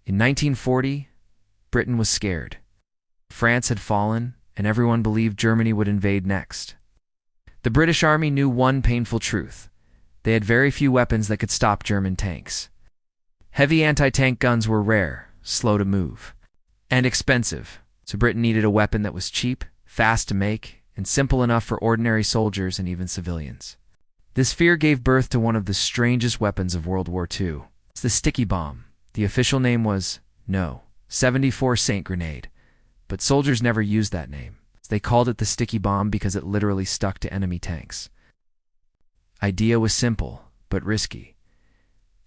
In 1940, Britain was scared. France had fallen, and everyone believed Germany would invade next. The British Army knew one painful truth. They had very few weapons that could stop German tanks. Heavy anti-tank guns were rare, slow to move, and expensive, so Britain needed a weapon that was cheap, fast to make, and simple enough for ordinary soldiers and even civilians. This fear gave birth to one of the strangest weapons of World War II. It's the sticky bomb. The official name was, No. 74 Saint Grenade, but soldiers never used that name. They called it the sticky bomb because it literally stuck to enemy tanks. Idea was simple, but risky.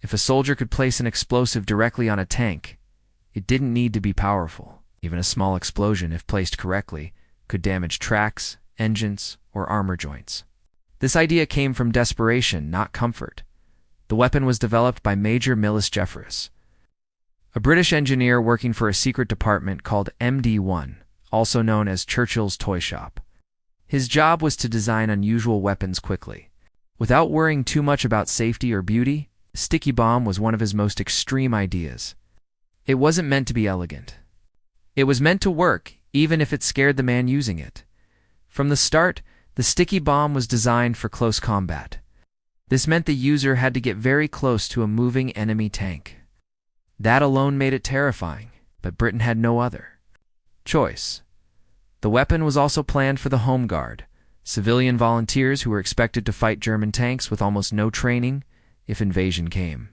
If a soldier could place an explosive directly on a tank, it didn't need to be powerful. Even a small explosion, if placed correctly, could damage tracks, engines, or armor joints. This idea came from desperation, not comfort. The weapon was developed by Major Millis Jeffreys, a British engineer working for a secret department called MD1, also known as Churchill's Toy Shop. His job was to design unusual weapons quickly. Without worrying too much about safety or beauty, the sticky bomb was one of his most extreme ideas. It wasn't meant to be elegant. It was meant to work, even if it scared the man using it. From the start, the sticky bomb was designed for close combat. This meant the user had to get very close to a moving enemy tank. That alone made it terrifying, but Britain had no other choice. The weapon was also planned for the Home Guard, civilian volunteers who were expected to fight German tanks with almost no training if invasion came.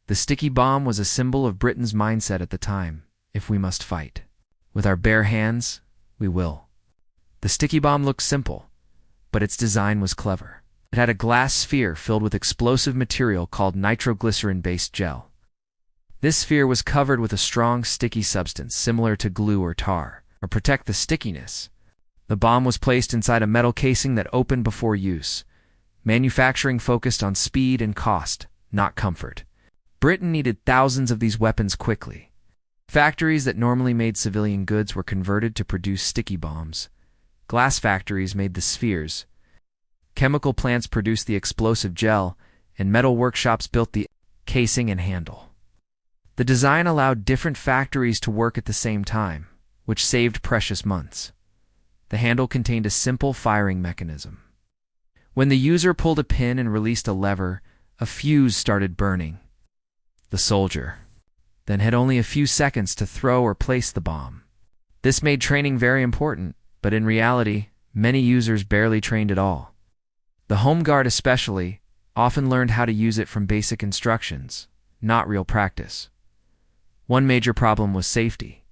The sticky bomb was a symbol of Britain's mindset at the time: if we must fight with our bare hands, we will. The sticky bomb looked simple, but its design was clever. It had a glass sphere filled with explosive material called nitroglycerin-based gel. This sphere was covered with a strong, sticky substance similar to glue or tar, to protect the stickiness. The bomb was placed inside a metal casing that opened before use. Manufacturing focused on speed and cost, not comfort. Britain needed thousands of these weapons quickly. Factories that normally made civilian goods were converted to produce sticky bombs. Glass factories made the spheres. Chemical plants produced the explosive gel, and metal workshops built the casing and handle. The design allowed different factories to work at the same time, which saved precious months. The handle contained a simple firing mechanism. When the user pulled a pin and released a lever, a fuse started burning. The soldier then had only a few seconds to throw or place the bomb. This made training very important, but in reality, many users barely trained at all. The Home Guard especially often learned how to use it from basic instructions, not real practice. One major problem was safety.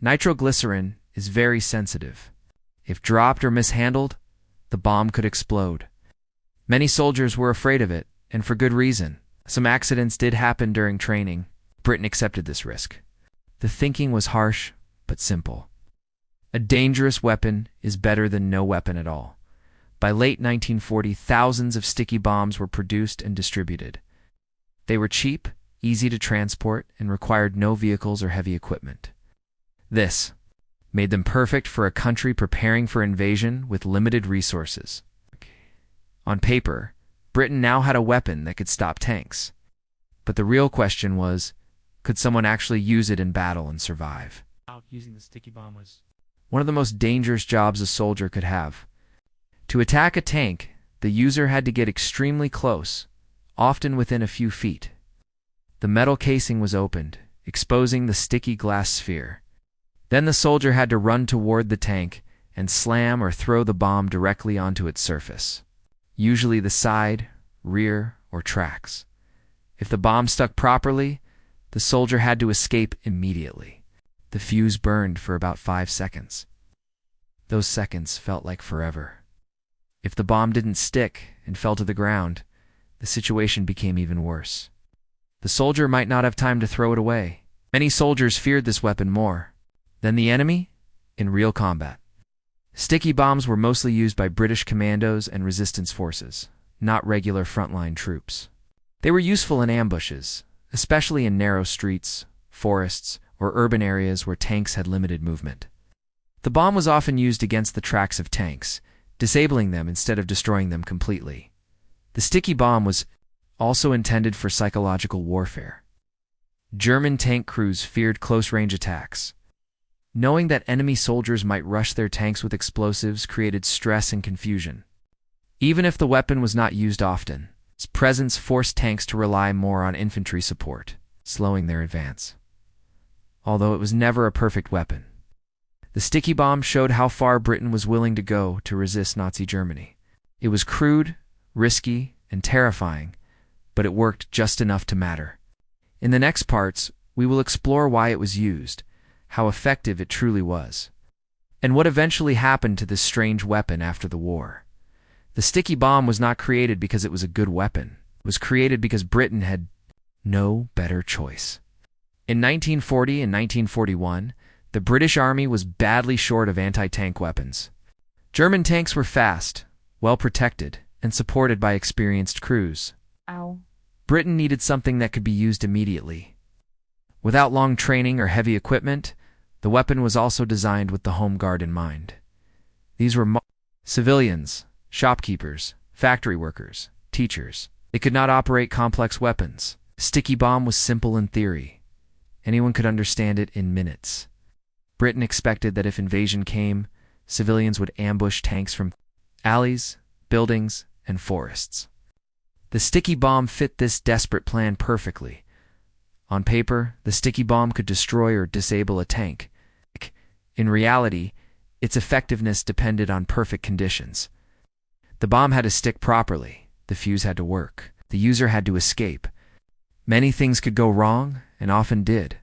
Nitroglycerin is very sensitive. If dropped or mishandled, the bomb could explode. Many soldiers were afraid of it, and for good reason. Some accidents did happen during training. Britain accepted this risk. The thinking was harsh, but simple. A dangerous weapon is better than no weapon at all. By late 1940, thousands of sticky bombs were produced and distributed. They were cheap, easy to transport, and required no vehicles or heavy equipment. This made them perfect for a country preparing for invasion with limited resources. On paper, Britain now had a weapon that could stop tanks. But the real question was, could someone actually use it in battle and survive? Using the sticky bomb was one of the most dangerous jobs a soldier could have. To attack a tank, the user had to get extremely close, often within a few feet. The metal casing was opened, exposing the sticky glass sphere. Then the soldier had to run toward the tank and slam or throw the bomb directly onto its surface, usually the side, rear, or tracks. If the bomb stuck properly, the soldier had to escape immediately. The fuse burned for about 5 seconds. Those seconds felt like forever. If the bomb didn't stick and fell to the ground, the situation became even worse. The soldier might not have time to throw it away. Many soldiers feared this weapon more than the enemy in real combat. Sticky bombs were mostly used by British commandos and resistance forces, not regular frontline troops. They were useful in ambushes, especially in narrow streets, forests, or urban areas where tanks had limited movement. The bomb was often used against the tracks of tanks, disabling them instead of destroying them completely. The sticky bomb was also intended for psychological warfare. German tank crews feared close-range attacks. Knowing that enemy soldiers might rush their tanks with explosives created stress and confusion. Even if the weapon was not used often, its presence forced tanks to rely more on infantry support, slowing their advance. Although it was never a perfect weapon, the sticky bomb showed how far Britain was willing to go to resist Nazi Germany. It was crude, risky, and terrifying, but it worked just enough to matter. In the next parts, we will explore why it was used, how effective it truly was, and what eventually happened to this strange weapon after the war. The sticky bomb was not created because it was a good weapon. It was created because Britain had no better choice. In 1940 and 1941, the British Army was badly short of anti-tank weapons. German tanks were fast, well protected, and supported by experienced crews. Britain needed something that could be used immediately. Without long training or heavy equipment, the weapon was also designed with the Home Guard in mind. These were civilians, shopkeepers, factory workers, teachers. They could not operate complex weapons. The sticky bomb was simple in theory. Anyone could understand it in minutes. Britain expected that if invasion came, civilians would ambush tanks from alleys, buildings, and forests. The sticky bomb fit this desperate plan perfectly. On paper, the sticky bomb could destroy or disable a tank. In reality, its effectiveness depended on perfect conditions. The bomb had to stick properly, the fuse had to work, the user had to escape. Many things could go wrong, and often did.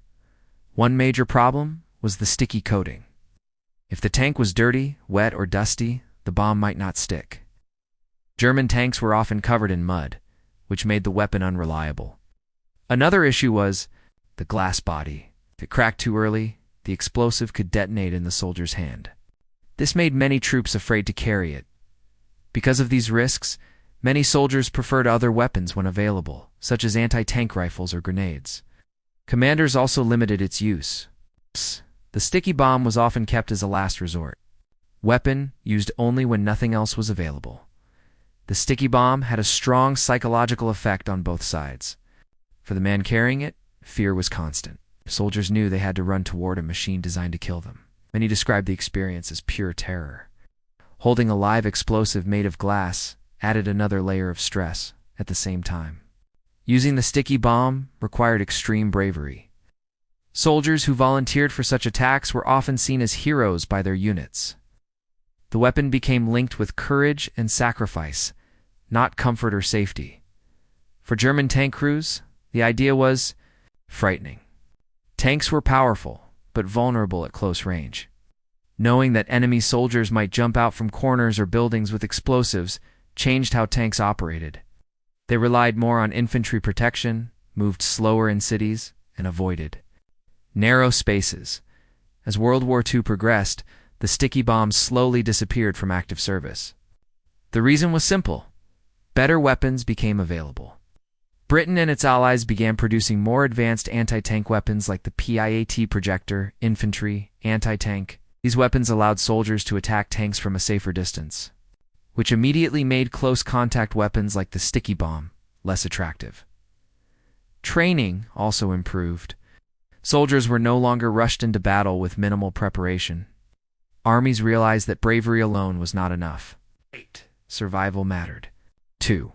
One major problem was the sticky coating. If the tank was dirty, wet, or dusty, the bomb might not stick. German tanks were often covered in mud, which made the weapon unreliable. Another issue was the glass body. If it cracked too early, the explosive could detonate in the soldier's hand. This made many troops afraid to carry it. Because of these risks, many soldiers preferred other weapons when available, such as anti-tank rifles or grenades. Commanders also limited its use. The sticky bomb was often kept as a last resort. Weapon used only when nothing else was available. The sticky bomb had a strong psychological effect on both sides. For the man carrying it, fear was constant. Soldiers knew they had to run toward a machine designed to kill them. Many described the experience as pure terror. Holding a live explosive made of glass added another layer of stress at the same time. Using the sticky bomb required extreme bravery. Soldiers who volunteered for such attacks were often seen as heroes by their units. The weapon became linked with courage and sacrifice, not comfort or safety. For German tank crews, the idea was frightening. Tanks were powerful, but vulnerable at close range. Knowing that enemy soldiers might jump out from corners or buildings with explosives changed how tanks operated. They relied more on infantry protection, moved slower in cities, and avoided narrow spaces. As World War II progressed, the sticky bombs slowly disappeared from active service. The reason was simple. Better weapons became available. Britain and its allies began producing more advanced anti-tank weapons like the PIAT projector, infantry, anti-tank. These weapons allowed soldiers to attack tanks from a safer distance, which immediately made close contact weapons like the sticky bomb less attractive. Training also improved. Soldiers were no longer rushed into battle with minimal preparation. Armies realized that bravery alone was not enough. 8. Survival mattered. 2.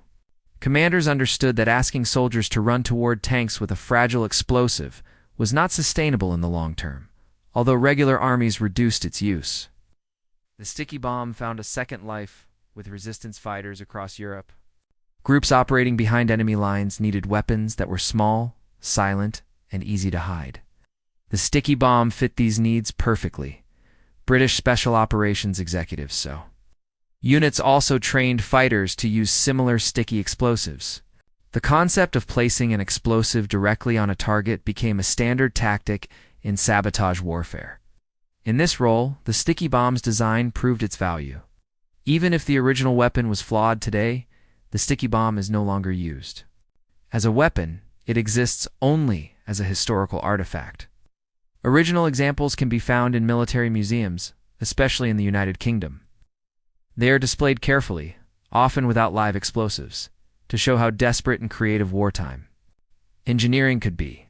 Commanders understood that asking soldiers to run toward tanks with a fragile explosive was not sustainable in the long term, although regular armies reduced its use. The sticky bomb found a second life with resistance fighters across Europe. Groups operating behind enemy lines needed weapons that were small, silent, and easy to hide. The sticky bomb fit these needs perfectly. British Special Operations executives so. Units also trained fighters to use similar sticky explosives. The concept of placing an explosive directly on a target became a standard tactic in sabotage warfare. In this role, the sticky bomb's design proved its value. Even if the original weapon was flawed today, the sticky bomb is no longer used. As a weapon, it exists only as a historical artifact. Original examples can be found in military museums, especially in the United Kingdom. They are displayed carefully, often without live explosives, to show how desperate and creative wartime engineering could be.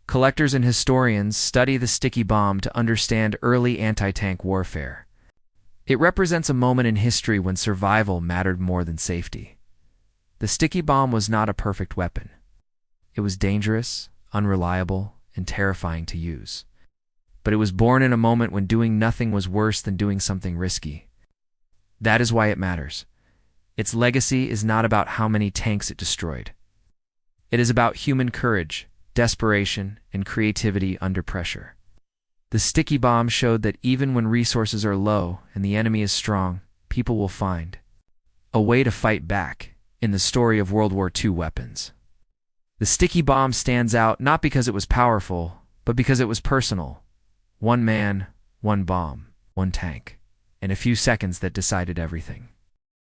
Collectors and historians study the sticky bomb to understand early anti-tank warfare. It represents a moment in history when survival mattered more than safety. The sticky bomb was not a perfect weapon. It was dangerous, unreliable, and terrifying to use. But it was born in a moment when doing nothing was worse than doing something risky. That is why it matters. Its legacy is not about how many tanks it destroyed. It is about human courage, desperation, and creativity under pressure. The sticky bomb showed that even when resources are low and the enemy is strong, people will find a way to fight back in the story of World War II weapons. The sticky bomb stands out not because it was powerful, but because it was personal. One man, one bomb, one tank, and a few seconds that decided everything.